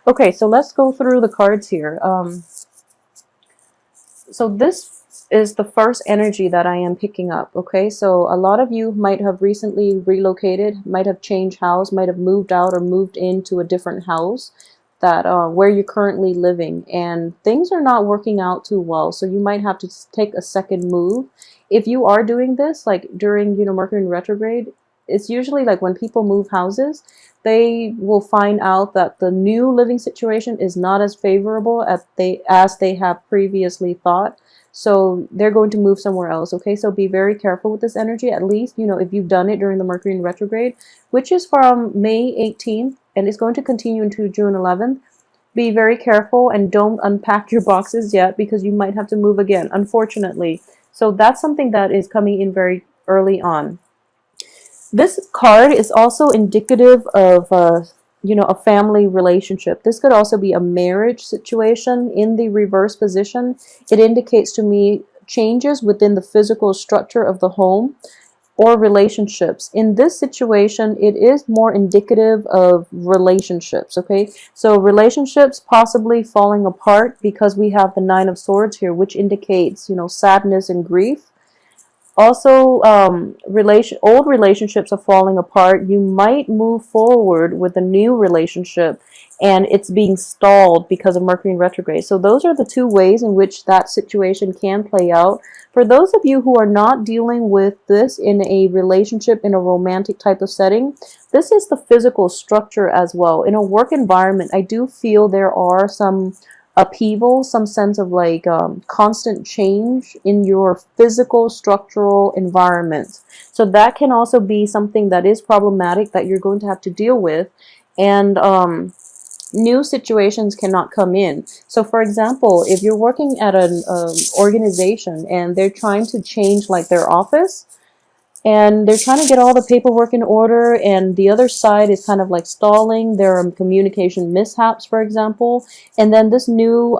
Okay, so let's go through the cards here. So this is the first energy that I am picking up. Okay, so a lot of you might have recently relocated, might have changed house, might have moved out or moved into a different house that where you're currently living, and things are not working out too well. So you might have to take a second move. If you are doing this, like during Mercury in retrograde, it's usually like when people move houses, they will find out that the new living situation is not as favorable as they have previously thought. So they're going to move somewhere else. Okay, so be very careful with this energy. At least, if you've done it during the Mercury in retrograde, which is from May 18th and it's going to continue into June 11th, be very careful and don't unpack your boxes yet, because you might have to move again, unfortunately. So that's something that is coming in very early on. This card is also indicative of a family relationship. This could also be a marriage situation in the reverse position. It indicates to me changes within the physical structure of the home or relationships. In this situation, it is more indicative of relationships, okay? So relationships possibly falling apart, because we have the Nine of Swords here, which indicates, sadness and grief. Also, old relationships are falling apart. You might move forward with a new relationship and it's being stalled because of Mercury in retrograde. So those are the two ways in which that situation can play out. For those of you who are not dealing with this in a relationship, in a romantic type of setting, this is the physical structure as well. In a work environment, I do feel there are some upheaval, some sense of like constant change in your physical structural environment. So that can also be something that is problematic that you're going to have to deal with. And new situations cannot come in. So for example, if you're working at an organization and they're trying to change like their office, and they're trying to get all the paperwork in order, and the other side is kind of like stalling. There are communication mishaps, for example, and then this new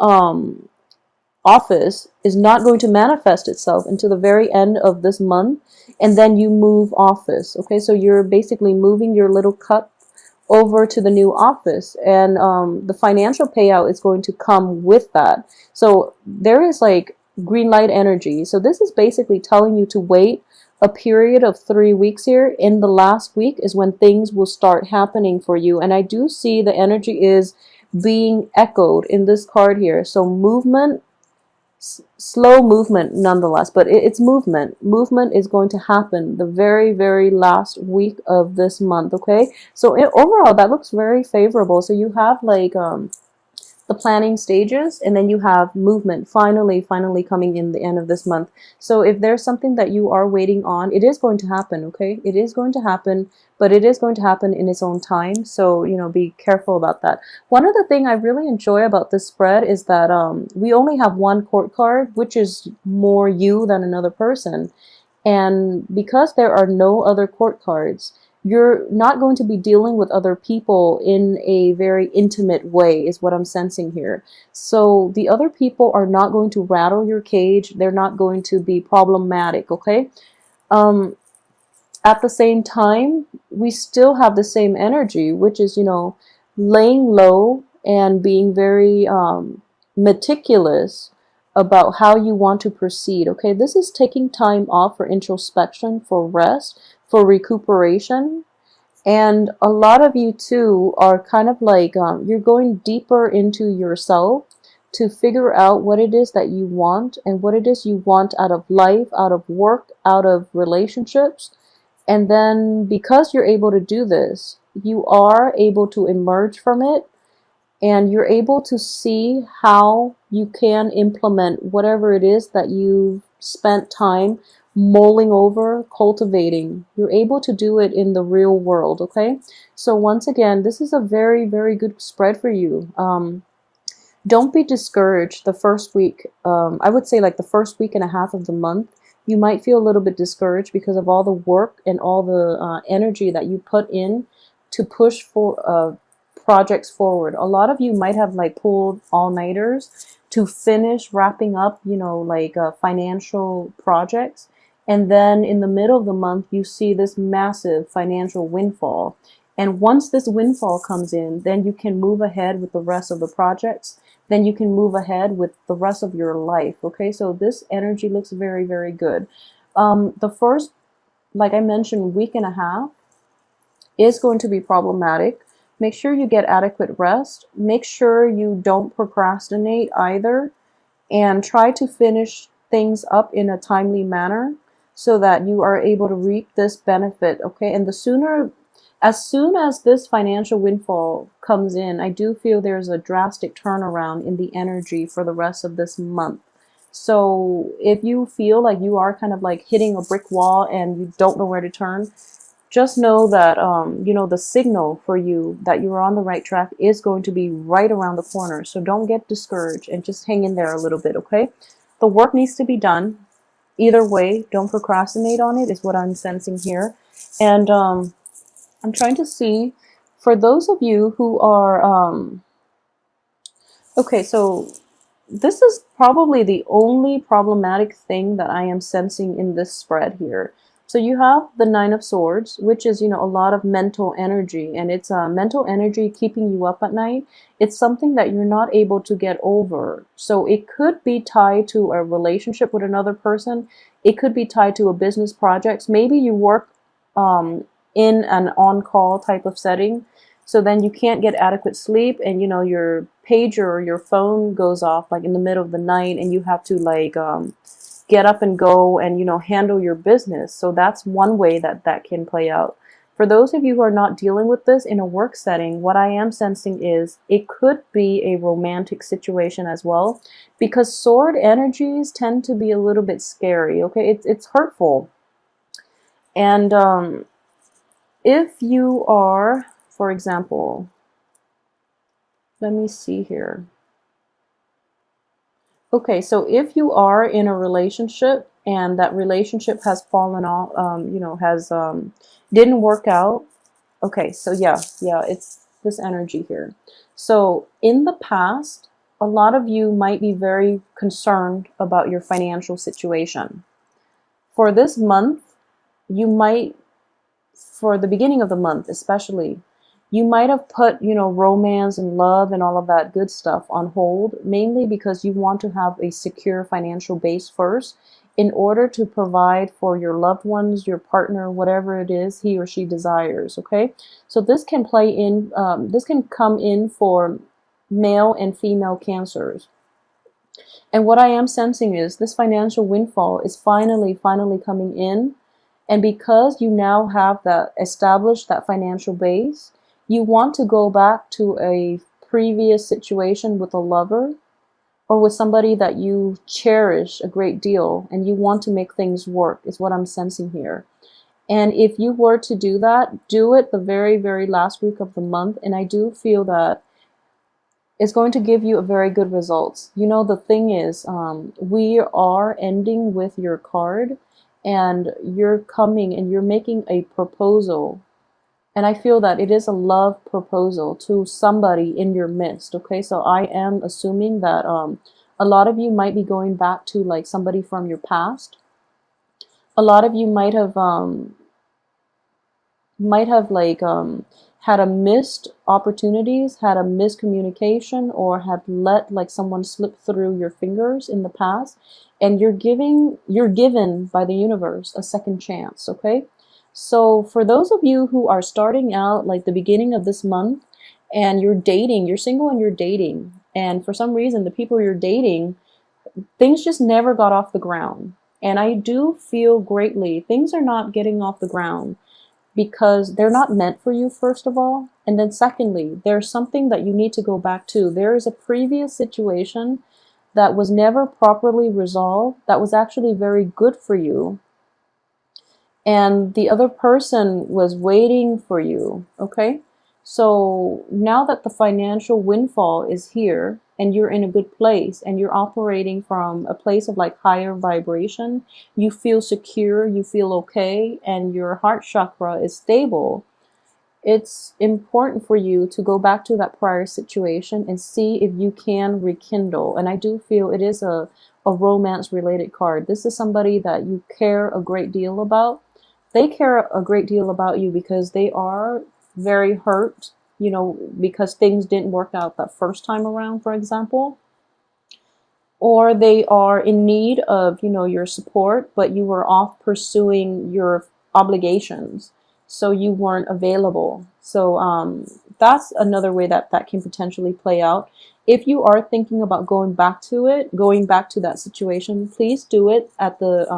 office is not going to manifest itself until the very end of this month, and then you move office. Okay, so you're basically moving your little cup over to the new office, and the financial payout is going to come with that. So there is like green light energy. So this is basically telling you to wait a period of 3 weeks here. In the last week is when things will start happening for you. And I do see the energy is being echoed in this card here. So movement, slow movement nonetheless, but it's movement. Movement is going to happen the very, very last week of this month, okay? So overall, that looks very favorable. So you have like the planning stages, and then you have movement finally coming in the end of this month. So if there's something that you are waiting on, it is going to happen, okay? It is going to happen, but it is going to happen in its own time. So, be careful about that. One other thing I really enjoy about this spread is that we only have one court card, which is more you than another person. And because there are no other court cards, you're not going to be dealing with other people in a very intimate way, is what I'm sensing here. So the other people are not going to rattle your cage. They're not going to be problematic, okay? At the same time, we still have the same energy, which is, laying low and being very meticulous about how you want to proceed, okay? This is taking time off for introspection, for rest, for recuperation. And a lot of you too are kind of like you're going deeper into yourself to figure out what it is that you want, and what it is you want out of life, out of work, out of relationships. And then because you're able to do this, you are able to emerge from it, and you're able to see how you can implement whatever it is that you've spent time mulling over, cultivating. You're able to do it in the real world, okay? So once again, this is a very, very good spread for you. Don't be discouraged the first week. I would say like the first week and a half of the month, you might feel a little bit discouraged because of all the work and all the energy that you put in to push for projects forward. A lot of you might have like pulled all-nighters to finish wrapping up, like financial projects. And then in the middle of the month, you see this massive financial windfall. And once this windfall comes in, then you can move ahead with the rest of the projects. Then you can move ahead with the rest of your life. Okay, so this energy looks very, very good. The first, like I mentioned, week and a half is going to be problematic. Make sure you get adequate rest. Make sure you don't procrastinate either, and try to finish things up in a timely manner so that you are able to reap this benefit. Okay, and as soon as this financial windfall comes in, I do feel there's a drastic turnaround in the energy for the rest of this month. So if you feel like you are kind of like hitting a brick wall and you don't know where to turn, just know that the signal for you that you're on the right track is going to be right around the corner. So don't get discouraged and just hang in there a little bit, okay? The work needs to be done. Either way, don't procrastinate on it, is what I'm sensing here. And I'm trying to see, for those of you who are, okay, so this is probably the only problematic thing that I am sensing in this spread here. So you have the Nine of Swords, which is, a lot of mental energy, and it's mental energy keeping you up at night. It's something that you're not able to get over. So it could be tied to a relationship with another person. It could be tied to a business project. Maybe you work in an on-call type of setting. So then you can't get adequate sleep, and your pager or your phone goes off like in the middle of the night, and you have to like get up and go and handle your business. So that's one way that can play out. For those of you who are not dealing with this in a work setting, what I am sensing is it could be a romantic situation as well, because sword energies tend to be a little bit scary. Okay, it's hurtful. And if you are, for example, let me see here. Okay, so if you are in a relationship and that relationship has fallen off, didn't work out. Okay, so yeah, it's this energy here. So in the past, a lot of you might be very concerned about your financial situation. For this month, you might, for the beginning of the month especially, you might have put, romance and love and all of that good stuff on hold, mainly because you want to have a secure financial base first in order to provide for your loved ones, your partner, whatever it is he or she desires, okay? So this can play in, this can come in for male and female cancers. And what I am sensing is this financial windfall is finally coming in. And because you now have established that financial base, you want to go back to a previous situation with a lover or with somebody that you cherish a great deal, and you want to make things work, is what I'm sensing here. And if you were to do that, do it the very, very last week of the month, and I do feel that it's going to give you a very good results. The thing is, we are ending with your card, and you're coming and you're making a proposal. And I feel that it is a love proposal to somebody in your midst, okay? So I am assuming that a lot of you might be going back to like somebody from your past. A lot of you might have had a missed opportunities, had a miscommunication, or had let like someone slip through your fingers in the past, and you're given by the universe a second chance, okay? So for those of you who are starting out like the beginning of this month and you're dating, you're single and you're dating, and for some reason the people you're dating, things just never got off the ground. And I do feel greatly things are not getting off the ground because they're not meant for you, first of all. And then secondly, there's something that you need to go back to. There is a previous situation that was never properly resolved that was actually very good for you. And the other person was waiting for you, okay? So now that the financial windfall is here and you're in a good place and you're operating from a place of like higher vibration, you feel secure, you feel okay, and your heart chakra is stable, it's important for you to go back to that prior situation and see if you can rekindle. And I do feel it is a romance related card. This is somebody that you care a great deal about. They care a great deal about you because they are very hurt, you know, because things didn't work out that first time around, for example. Or they are in need of, you know, your support, but you were off pursuing your obligations, so you weren't available. So that's another way that that can potentially play out. If you are thinking about going back to it, going back to that situation, please do it at the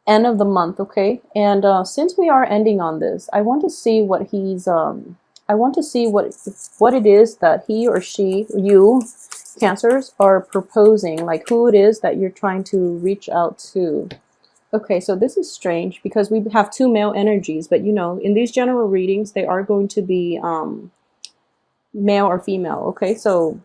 end of the month, okay? And since we are ending on this, I want to see what he's I want to see what it is that he or she, you Cancers, are proposing, like who it is that you're trying to reach out to. Okay, so this is strange because we have two male energies, but you know, in these general readings, they are going to be male or female. Okay, so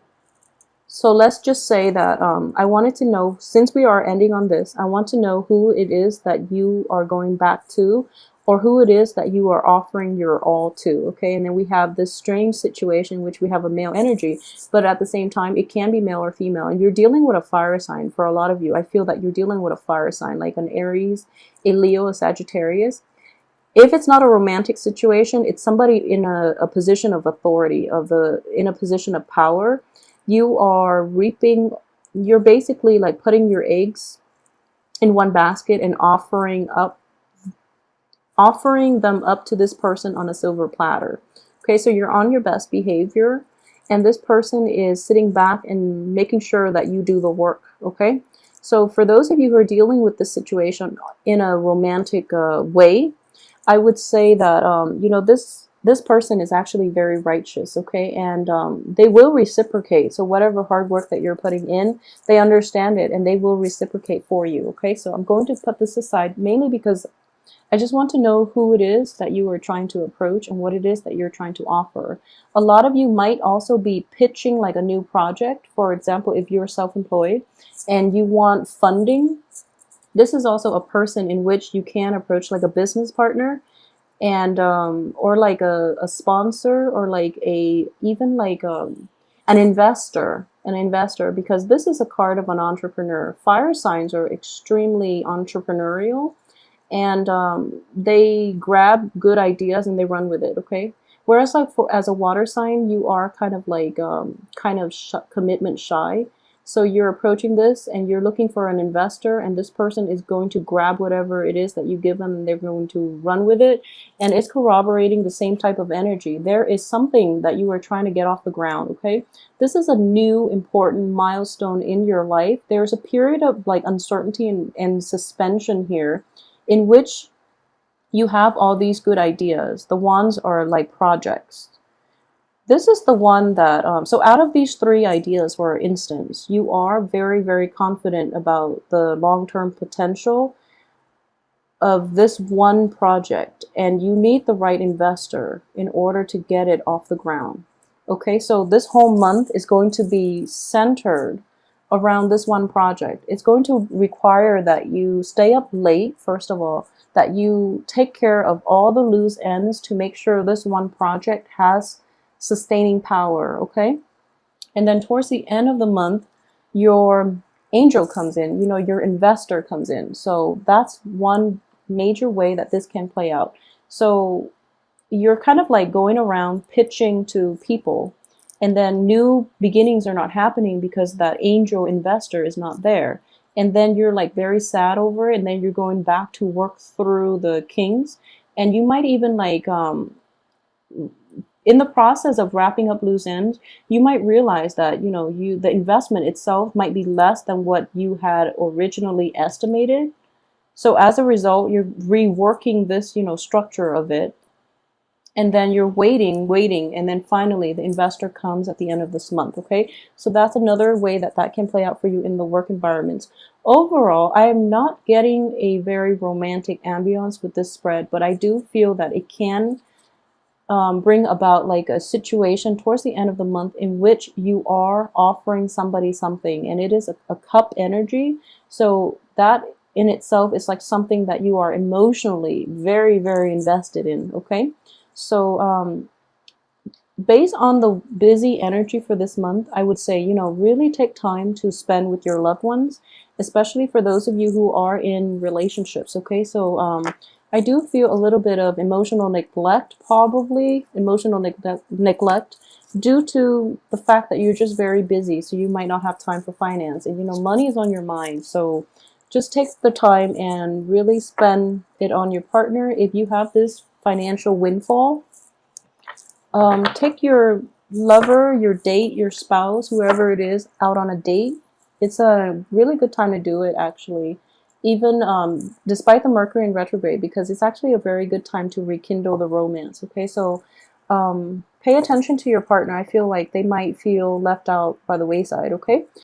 let's just say that I wanted to know, since we are ending on this, I want to know who it is that you are going back to, or who it is that you are offering your all to, okay? And then we have this strange situation, which we have a male energy, but at the same time, it can be male or female. And you're dealing with a fire sign for a lot of you. I feel that you're dealing with a fire sign, like an Aries, a Leo, a Sagittarius. If it's not a romantic situation, it's somebody in a position of authority, in a position of power. You are reaping, you're basically like putting your eggs in one basket and offering them up to this person on a silver platter. Okay, so you're on your best behavior, and this person is sitting back and making sure that you do the work. Okay, so for those of you who are dealing with this situation in a romantic way, I would say that you know, this person is actually very righteous, okay, and they will reciprocate. So whatever hard work that you're putting in, they understand it and they will reciprocate for you. Okay, so I'm going to put this aside mainly because I just want to know who it is that you are trying to approach and what it is that you're trying to offer. A lot of you might also be pitching like a new project. For example, if you're self-employed and you want funding, this is also a person in which you can approach, like a business partner, and or like a sponsor, or like even like an investor, because this is a card of an entrepreneur. Fire signs are extremely entrepreneurial, and they grab good ideas and they run with it, okay? Whereas like as a water sign, you are kind of like commitment shy. So you're approaching this and you're looking for an investor, and this person is going to grab whatever it is that you give them and they're going to run with it. And it's corroborating the same type of energy. There is something that you are trying to get off the ground, okay? This is a new important milestone in your life. There's a period of like uncertainty and suspension here, in which you have all these good ideas. The ones are like projects. This is the one that, so out of these three ideas, for instance, you are very, very confident about the long-term potential of this one project, and you need the right investor in order to get it off the ground. Okay, so this whole month is going to be centered around this one project. It's going to require that you stay up late, first of all, that you take care of all the loose ends to make sure this one project has sustaining power, okay? And then towards the end of the month, your angel comes in, you know, your investor comes in. So that's one major way that this can play out. So you're kind of like going around pitching to people, and then new beginnings are not happening because that angel investor is not there. And then you're like very sad over it, and then you're going back to work through the kings. And you might even like in the process of wrapping up loose ends, you might realize that, you know, the investment itself might be less than what you had originally estimated. So as a result, you're reworking this, you know, structure of it. And then you're waiting, and then finally the investor comes at the end of this month, okay? So that's another way that that can play out for you in the work environments. Overall, I am not getting a very romantic ambiance with this spread, but I do feel that it can bring about like a situation towards the end of the month in which you are offering somebody something, and it is a cup energy. So that in itself is like something that you are emotionally very, very invested in, okay? So based on the busy energy for this month, I would say, you know, really take time to spend with your loved ones, especially for those of you who are in relationships, okay? So I do feel a little bit of emotional neglect, probably emotional neglect due to the fact that you're just very busy, so you might not have time for finance. And you know, money is on your mind, so just take the time and really spend it on your partner. If you have this financial windfall, take your lover, your date, your spouse, whoever it is, out on a date. It's a really good time to do it, actually, even despite the Mercury in retrograde, because it's actually a very good time to rekindle the romance. Okay, so pay attention to your partner. I feel like they might feel left out by the wayside. Okay,